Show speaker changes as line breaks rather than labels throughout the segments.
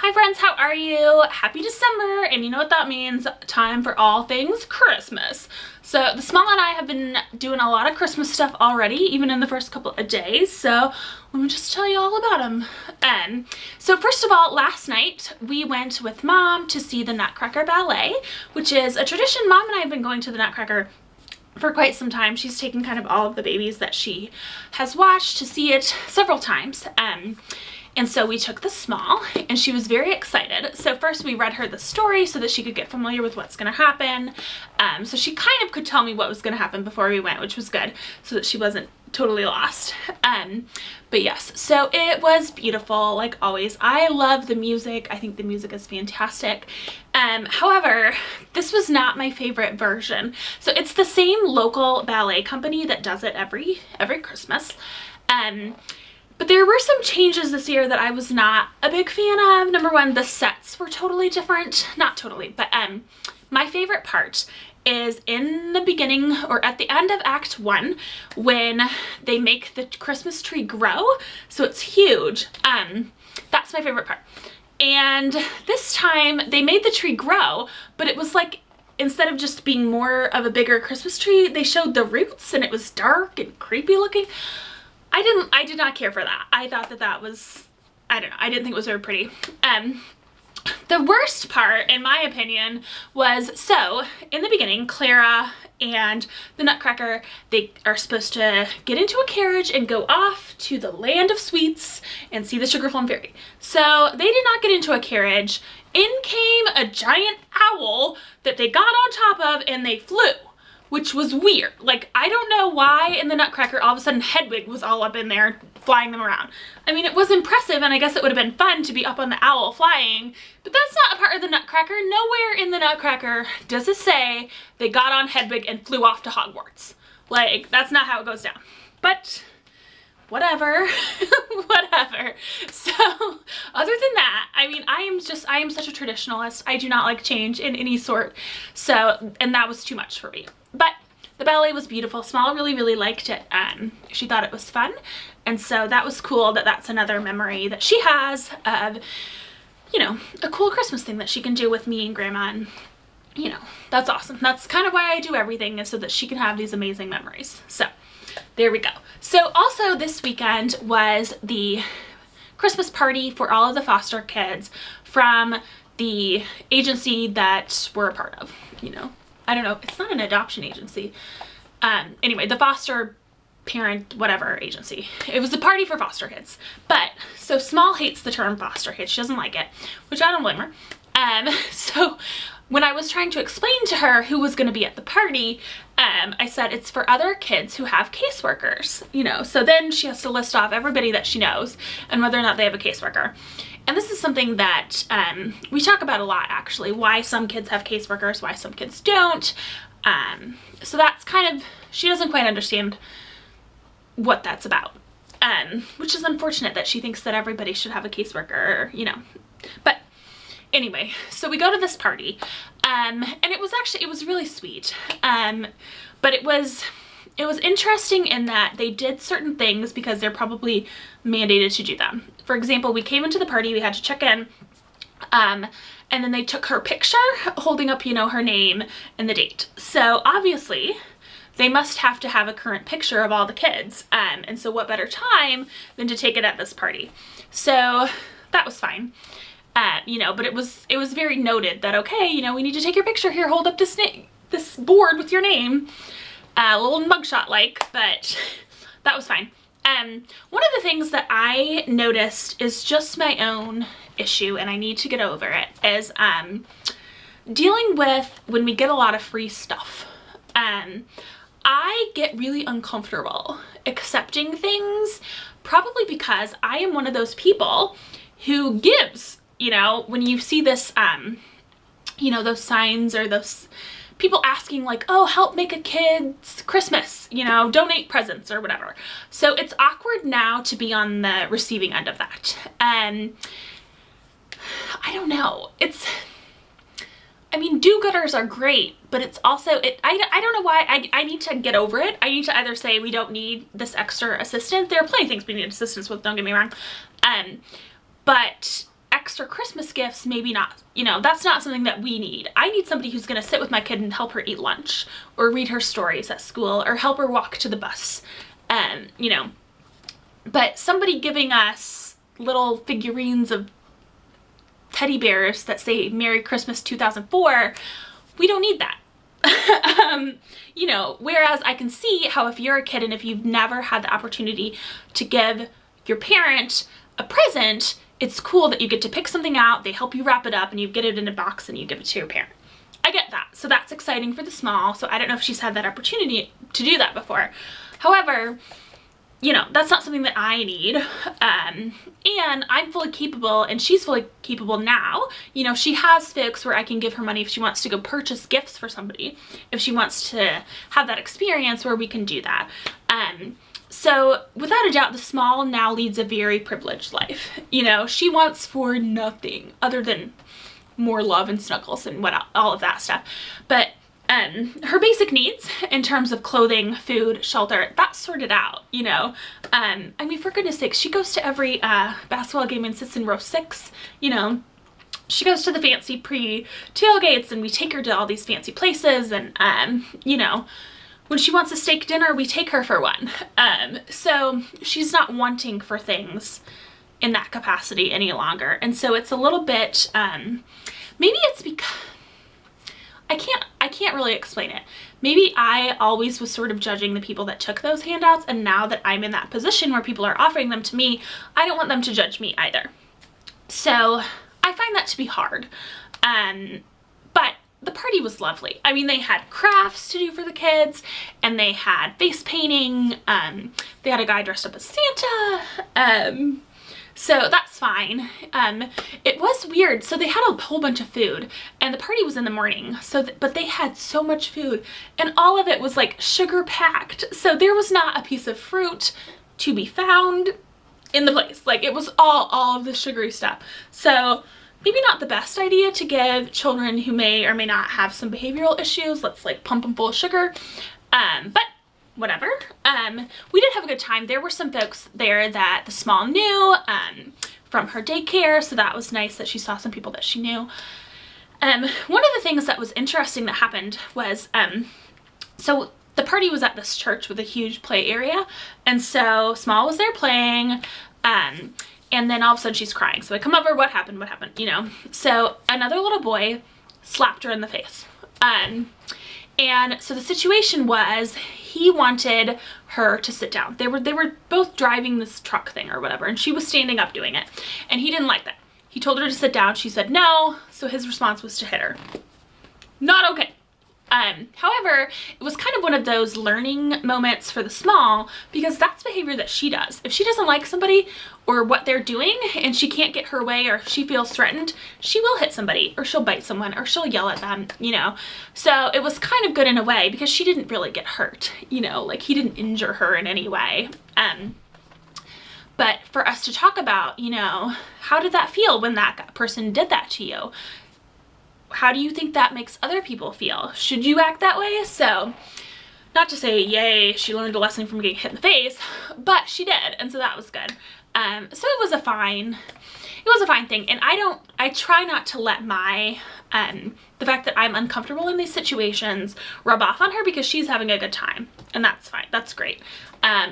Hi friends, how are you? Happy December, and you know what that means, time for all things Christmas. So the small and I have been doing a lot of Christmas stuff already, even in the first couple of days, so let me just tell you all about them. So first of all, last night we went with Mom to see the Nutcracker Ballet, which is a tradition. Mom and I have been going to the Nutcracker for quite some time. She's taken kind of all of the babies that she has watched to see it several times. And so we took the small, and she was very excited. So first we read her the story so that she could get familiar with what's gonna happen. So she kind of could tell me what was gonna happen before we went, which was good, so that she wasn't totally lost. But yes, so it was beautiful, like always. I love the music. I think the music is fantastic. However, this was not my favorite version. So it's the same local ballet company that does it every Christmas. But there were some changes this year that I was not a big fan of. Number one, the sets were totally different. Not totally, but my favorite part is in the beginning or at the end of Act 1 when they make the Christmas tree grow. So it's huge. That's my favorite part. And this time they made the tree grow, but it was like, instead of just being more of a bigger Christmas tree, they showed the roots and it was dark and creepy looking. I did not care for that. I thought that was, I don't know, I didn't think it was very pretty. The worst part, in my opinion, was, so in the beginning, Clara and the Nutcracker, they are supposed to get into a carriage and go off to the land of sweets and see the Sugar Plum Fairy. So they did not get into a carriage. In came a giant owl that they got on top of and they flew, which was weird. Like, I don't know why in the Nutcracker all of a sudden Hedwig was all up in there flying them around. I mean, it was impressive, and I guess it would have been fun to be up on the owl flying, but that's not a part of the Nutcracker. Nowhere in the Nutcracker does it say they got on Hedwig and flew off to Hogwarts. Like, that's not how it goes down. But whatever. Whatever. So other than that, I mean, I am such a traditionalist. I do not like change in any sort. So, and that was too much for me. But the ballet was beautiful. Small really liked it. She thought it was fun. And so that was cool that that's another memory that she has of, you know, a cool Christmas thing that she can do with me and Grandma. And, you know, that's awesome. That's kind of why I do everything, is so that she can have these amazing memories. So there we go. So also this weekend was the Christmas party for all of the foster kids from the agency that we're a part of, you know. I don't know, it's not an adoption agency. Anyway, the foster parent whatever agency. It was a party for foster kids. But so Small hates the term foster kids. She doesn't like it, which I don't blame her. So when I was trying to explain to her who was going to be at the party, I said it's for other kids who have caseworkers, you know. So then she has to list off everybody that she knows and whether or not they have a caseworker. And this is something that we talk about a lot, actually, why some kids have caseworkers, why some kids don't. So that's kind of, she doesn't quite understand what that's about, which is unfortunate that she thinks that everybody should have a caseworker, you know. But anyway, so we go to this party, and it was really sweet, but it was interesting in that they did certain things because they're probably mandated to do them. For example, we came into the party, we had to check in, and then they took her picture holding up, you know, her name and the date. So obviously they must have to have a current picture of all the kids, and so what better time than to take it at this party. So that was fine. You know, but it was very noted that, okay, you know, we need to take your picture here, hold up this board with your name, a little mugshot like, but that was fine. One of the things that I noticed is just my own issue, and I need to get over it, is dealing with when we get a lot of free stuff. I get really uncomfortable accepting things, probably because I am one of those people who gives. You know, when you see this, you know, those signs or those people asking like, oh, help make a kid's Christmas, you know, donate presents or whatever. So it's awkward now to be on the receiving end of that. I don't know. I mean, do-gooders are great, but it's also, I don't know why, I need to get over it. I need to either say we don't need this extra assistance. There are plenty of things we need assistance with, don't get me wrong. But extra Christmas gifts, maybe not. You know, that's not something that we need. I need somebody who's gonna sit with my kid and help her eat lunch, or read her stories at school, or help her walk to the bus. You know, but somebody giving us little figurines of teddy bears that say Merry Christmas 2004, we don't need that. You know, whereas I can see how if you're a kid and if you've never had the opportunity to give your parent a present, it's cool that you get to pick something out, they help you wrap it up, and you get it in a box and you give it to your parent. I get that. So that's exciting for the small. So I don't know if she's had that opportunity to do that before. However, you know, that's not something that I need. And I'm fully capable, and she's fully capable now. You know, she has folks where I can give her money if she wants to go purchase gifts for somebody, if she wants to have that experience where we can do that. So without a doubt, the small now leads a very privileged life. You know, she wants for nothing other than more love and snuggles and all of that stuff. But her basic needs in terms of clothing, food, shelter, that's sorted out, you know. I mean, for goodness sakes, she goes to every basketball game and sits in row 6, you know. She goes to the fancy pre-tailgates, and we take her to all these fancy places, and, you know, when she wants a steak dinner, we take her for one. So she's not wanting for things in that capacity any longer. And so it's a little bit, maybe it's because, I can't really explain it. Maybe I always was sort of judging the people that took those handouts, and now that I'm in that position where people are offering them to me, I don't want them to judge me either. So I find that to be hard. But the party was lovely. I mean, they had crafts to do for the kids, and they had face painting. They had a guy dressed up as Santa. So that's fine. It was weird. So they had a whole bunch of food, and the party was in the morning. But they had so much food, and all of it was like sugar packed. So there was not a piece of fruit to be found in the place. Like, it was all of the sugary stuff. So maybe not the best idea to give children who may or may not have some behavioral issues. Let's like pump them full of sugar. But whatever. We did have a good time. There were some folks there that the small knew from her daycare, so that was nice that she saw some people that she knew. One of the things that was interesting that happened was, so the party was at this church with a huge play area, and so Small was there playing, and then all of a sudden she's crying. So I come over, what happened, you know? So another little boy slapped her in the face. And so the situation was, he wanted her to sit down. They were both driving this truck thing or whatever, and she was standing up doing it, and he didn't like that. He told her to sit down. She said no, so his response was to hit her. Not okay. However, it was kind of one of those learning moments for the small, because that's behavior that she does. If she doesn't like somebody or what they're doing and she can't get her way, or she feels threatened, she will hit somebody, or she'll bite someone, or she'll yell at them, you know. So it was kind of good in a way, because she didn't really get hurt, you know, like he didn't injure her in any way. But for us to talk about, you know, how did that feel when that person did that to you? How do you think that makes other people feel? Should you act that way? So, not to say, yay, she learned a lesson from getting hit in the face, but she did, and so that was good. So it was a fine thing, and I try not to let my, the fact that I'm uncomfortable in these situations rub off on her, because she's having a good time, and that's fine, that's great.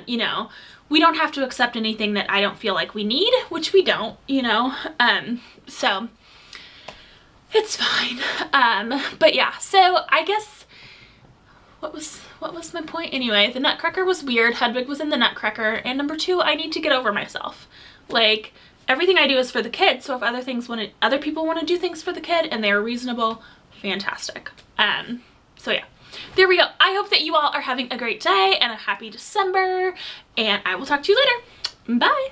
You know, we don't have to accept anything that I don't feel like we need, which we don't, you know, so it's fine. But yeah, so I guess, what was my point? Anyway, the Nutcracker was weird. Hedwig was in the Nutcracker. And number 2, I need to get over myself. Like, everything I do is for the kid. So if other people want to do things for the kid and they're reasonable, fantastic. So yeah, there we go. I hope that you all are having a great day and a happy December, and I will talk to you later. Bye.